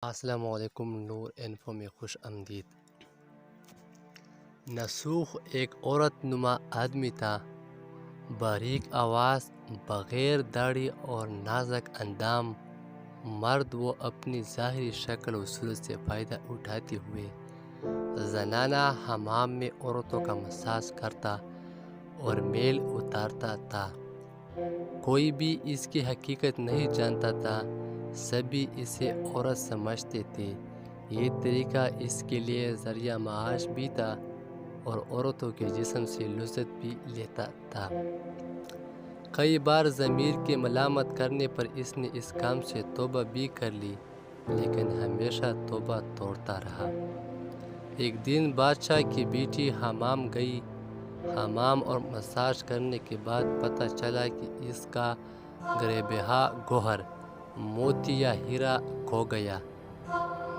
السلام علیکم، نور انفو میں خوش آمدید۔ نسوخ ایک عورت نما آدمی تھا، باریک آواز، بغیر داڑھی اور نازک اندام۔ مرد وہ اپنی ظاہری شکل و صورت سے فائدہ اٹھاتے ہوئے زنانہ حمام میں عورتوں کا مساج کرتا اور میل اتارتا تھا۔ کوئی بھی اس کی حقیقت نہیں جانتا تھا، سبھی اسے عورت سمجھتے تھے۔ یہ طریقہ اس کے لیے ذریعہ معاش بھی تھا اور عورتوں کے جسم سے لذت بھی لیتا تھا۔ کئی بار ضمیر کے ملامت کرنے پر اس نے اس کام سے توبہ بھی کر لی، لیکن ہمیشہ توبہ توڑتا رہا۔ ایک دن بادشاہ کی بیٹی حمام گئی۔ حمام اور مساج کرنے کے بعد پتہ چلا کہ اس کا گربیہا گوہر، موتی یا ہیرا کھو گیا۔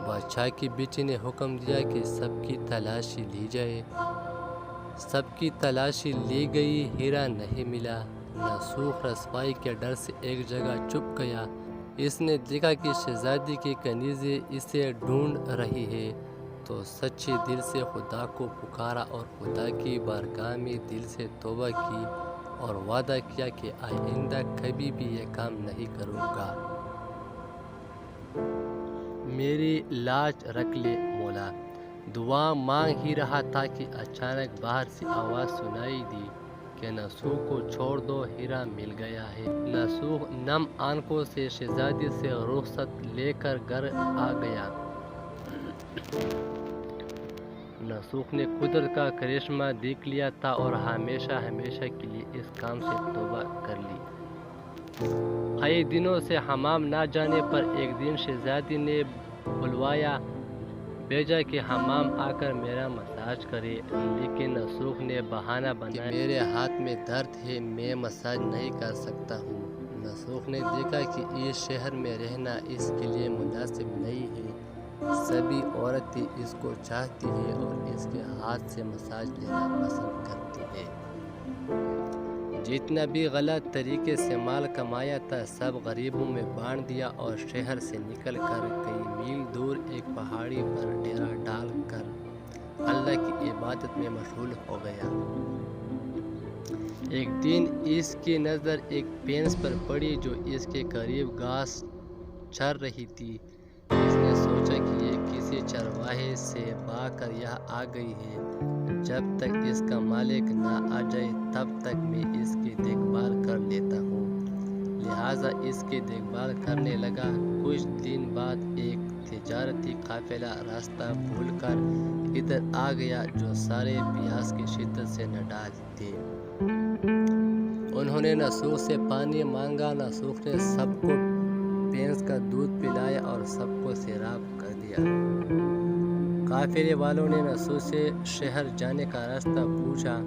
بادشاہ کی بیٹی نے حکم دیا کہ سب کی تلاشی لی جائے۔ سب کی تلاشی لی گئی، ہیرا نہیں ملا۔ نسوخ رسوائی کے ڈر سے ایک جگہ چھپ گیا۔ اس نے دیکھا کہ شہزادی کی کنیزیں اسے ڈھونڈ رہی ہے، تو سچے دل سے خدا کو پکارا اور خدا کی بارگاہ میں دل سے توبہ کی اور وعدہ کیا کہ آئندہ کبھی بھی یہ کام نہیں کروں گا۔ میری لاج رکھ لے مولا۔ دعا مانگ ہی رہا تھا کہ اچانک باہر سے آواز سنائی دی کہ نسوخ کو چھوڑ دو، ہیرا مل گیا ہے۔ نسوخ نم آنکھوں سے شہزادی سے رخصت لے کر گھر آ گیا۔ نسوخ نے قدرت کا کرشمہ دیکھ لیا تھا اور ہمیشہ کے لیے اس کام سے توبہ کر لی۔ کئی دنوں سے حمام نہ جانے پر ایک دن شہزادی نے بلوایا بھیجا کہ حمام آ کر میرا مساج کرے، لیکن نسوخ نے بہانہ بنایا کہ میرے ہاتھ میں درد ہے، میں مساج نہیں کر سکتا ہوں۔ نسوخ نے دیکھا کہ اس شہر میں رہنا اس کے لیے مناسب نہیں ہے۔ سبھی عورتیں اس کو چاہتی ہیں اور اس کے ہاتھ سے مساج لینا پسند کرتی ہیں۔ جتنا بھی غلط طریقے سے مال کمایا تھا سب غریبوں میں بانٹ دیا اور شہر سے نکل کر کئی میل دور ایک پہاڑی پر ڈیرا ڈال کر اللہ کی عبادت میں مشغول ہو گیا۔ ایک دن اس کی نظر ایک بھینس پر پڑی جو اس کے قریب گھاس چر رہی تھی۔ اس نے سوچا کہ یہ کسی چرواہے سے بھاگ کر یہاں آ گئی ہے، جب تک اس کا مالک نہ آ جائے تب تک میں اس کی دیکھ بھال کر لیتا ہوں۔ لہٰذا اس کی دیکھ بھال کرنے لگا۔ کچھ دن بعد ایک تجارتی قافلہ راستہ بھول کر ادھر آ گیا جو سارے پیاس کی شدت سے نڈال تھے۔ انہوں نے نسوخ سے پانی مانگا۔ نسوخ نے سب کو بھینس کا دودھ پلایا اور سب کو سیراب کر دیا۔ قافلے والوں نے نسوخ سے شہر جانے کا راستہ پوچھا۔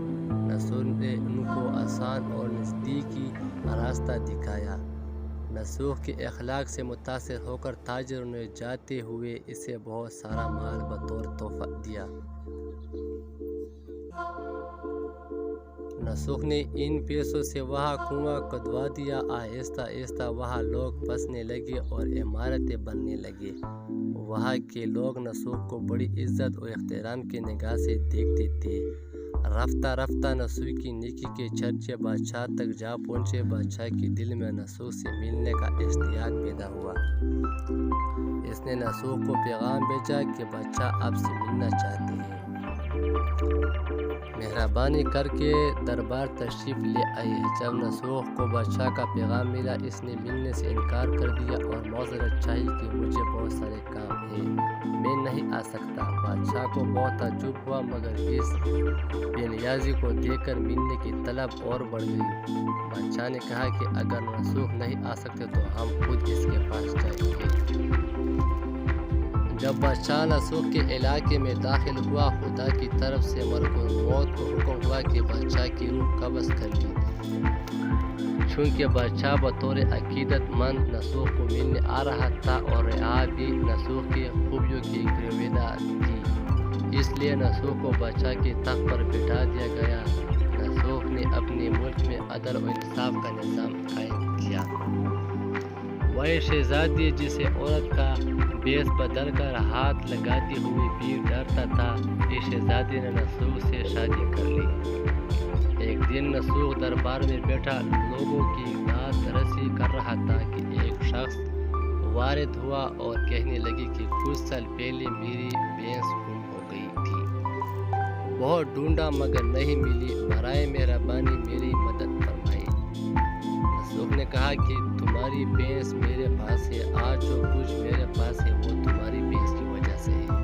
نسوخ نے ان کو آسان اور نزدیکی راستہ دکھایا۔ نسوخ کے اخلاق سے متاثر ہو کر تاجروں نے جاتے ہوئے اسے بہت سارا مال بطور تحفہ دیا۔ نسوخ نے ان پیسوں سے وہاں کنواں کھدوا دیا۔ آہستہ آہستہ وہاں لوگ بسنے لگے اور عمارتیں بننے لگے۔ وہاں کے لوگ نسوخ کو بڑی عزت اور احترام کی نگاہ سے دیکھتے تھے۔ رفتہ رفتہ نسوخ کی نیکی کے چرچے بادشاہ تک جا پہنچے۔ بادشاہ کے دل میں نسوخ سے ملنے کا اشتیاق پیدا ہوا۔ اس نے نسوخ کو پیغام بھیجا کہ بادشاہ آپ سے ملنا چاہتے ہیں، مہربانی کر کے دربار تشریف لے آئے۔ جب نسوخ کو بادشاہ کا پیغام ملا اس نے ملنے سے انکار کر دیا اور معذرت چاہی کہ مجھے بہت سارے کام ہیں، میں نہیں آ سکتا۔ بادشاہ کو بہت تعجب ہوا، مگر اس بے نیازی کو دیکھ کر ملنے کی طلب اور بڑھ گئی۔ بادشاہ نے کہا کہ اگر نسوخ نہیں آ سکتے تو ہم خود اس کے پاس جائیں گے۔ جب بادشاہ نسوخ کے علاقے میں داخل ہوا خدا کی طرف سے ملکوت موت کو حکم ہوا کہ بادشاہ کی روح قبض کر لی۔ چونکہ بادشاہ بطور عقیدت مند نسوخ کو ملنے آ رہا تھا اور رعایا بھی نسوخ کی خوبیوں کی گرویدہ تھی، اس لیے نسوخ کو بادشاہ کے تخت پر بٹھا دیا گیا۔ نسوخ نے اپنے ملک میں عدل و انصاف کا نظام قائم کیا۔ وہی شہزادی جسے عورت کا بیس بدل کر ہاتھ لگاتی ہوئی بھی ڈرتا تھا، اس شہزادی نے نسوخ سے شادی کر لی۔ ایک دن نسوخ دربار میں بیٹھا لوگوں کی بات رسی کر رہا تھا کہ ایک شخص وارد ہوا اور کہنے لگی کہ کچھ سال پہلے میری بھینس گم ہو گئی تھی، بہت ڈھونڈا مگر نہیں ملی، برائے مہربانی میری مدد فرمائی۔ نسوخ نے کہا کہ تمہاری بھینس میرے پاس ہے، آج جو کچھ میرے پاس ہے وہ تمہاری بھینس کی وجہ سے ہے۔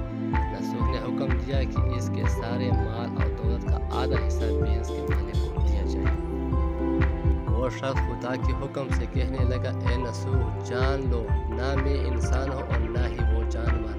نسوخ نے حکم دیا کہ اس کے سارے مال اور دولت کا آدھا حصہ بھینس کے مالک کو دیا جائے۔ وہ شخص خدا کے حکم سے کہنے لگا، اے نسوخ جان لو، نہ میں انسان ہوں اور نہ ہی وہ جانور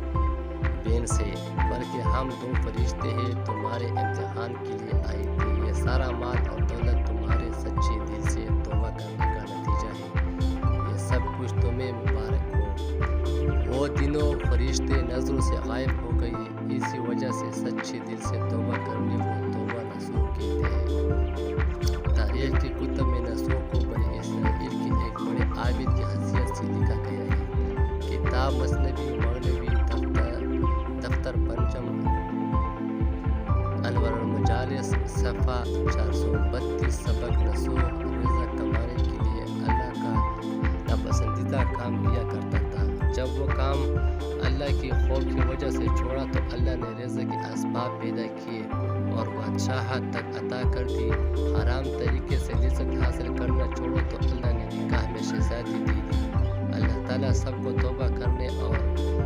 بھینس ہے، بلکہ ہم دو فرشتے ہیں، تمہارے امتحان کے لیے آئے تھے۔ یہ سارا مال اور دولت تمہارے سچے دل سے توبہ کرنے کا نتیجہ ہے، یہ سب کچھ تمہیں مبارک ہو۔ وہ دنوں فرشتے نظروں سے غائب ہو گئی، اسی وجہ سے سچے دل سے توبہ کرنے کو توبہ نسوخ کہتے ہیں۔ تاریخ کی کتب میں نسوخ کو بنی اسرائیل کے ایک بڑے عابد کی حیثیت سے لکھا گیا ہے۔ کتاب مثنوی مغنوی دفتر پنجم انور المجالس صفحہ 432۔ سبق نسوخ رزق کمانے کے لیے اللہ کا ناپسندیدہ کام کیا کرتا تھا۔ جب وہ کام اللہ کی خوف کی وجہ سے چھوڑا تو اللہ نے رزق کے اسباب پیدا کیے اور بادشاہت تک عطا کر دی۔ حرام طریقے سے رزق حاصل کرنا چھوڑو تو اللہ نے نکاح میں شہزادی دے دی۔ اللہ تعالیٰ سب کو توبہ کرنے اور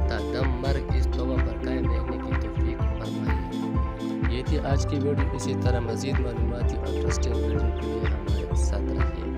تا دم مرگ اس توبہ پر قائم رہنے کی توفیق فرمائے۔ یہ تھی آج کی ویڈیو، اسی طرح مزید معلوماتی اور انٹرسٹنگ ویڈیو کے لیے ہمارے ساتھ رہیے۔